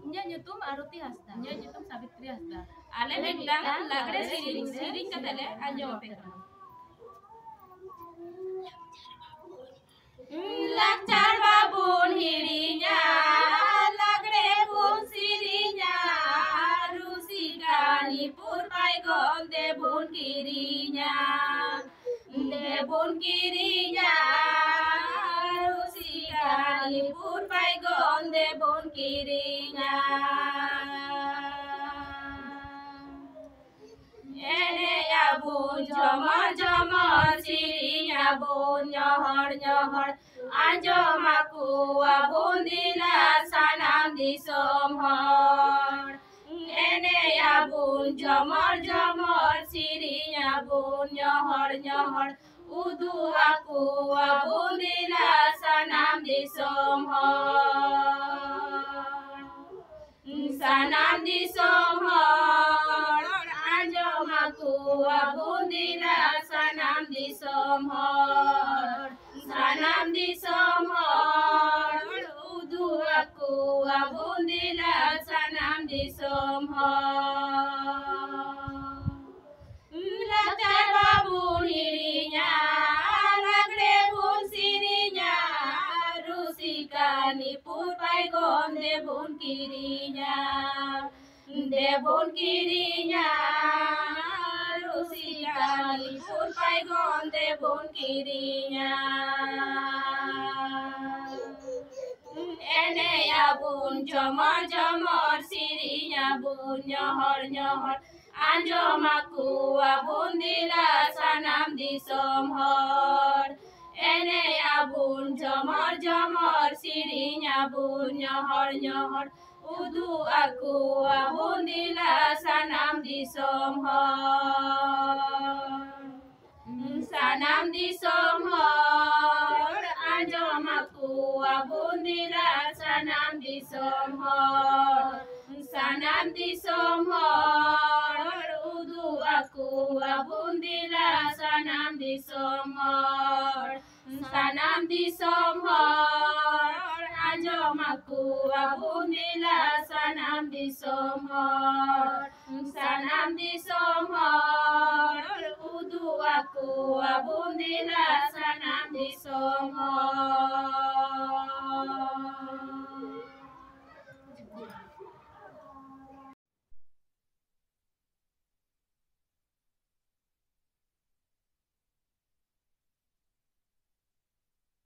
Nya nyutum Aruti Hasta. Nya nyutum Savitri Hasta. Ale nengdang lagre siring katale anjo pekra. Lakcar babun hirinya, lagre bun sirinya, rusikani purpai gon debun kirinya, rusikani purpai gon debun kirinya. Ene ya bun jomor sirinya bun nyohor anjo maku abun dila sanam di somhor. Ene ya bun jomor sirinya bun nyohor udu aku abun dila sanam di somhor. Sanam di somhor anjo maku abun dila sanam di somhor. Sanam di somhor udu aku abun dila sanam di somhor. Lakcar babun hirinya, lagre bun sirinya, rusikani purpai gon debun kirinya, rusikani purpai gon debun kirinya. Ene ya bun jomor sirinya bun nyohor anjo maku abun dila sanam di somhor. Ene ya bun jomor sirinya bun nyohor udu aku abun dila sanam di somhor. Sanam di somhor anjo maku abun dila sanam di somhor. Sanam di somhor udu aku abun dila sanam di somhor. Sanam di somhor anjo maku abun dila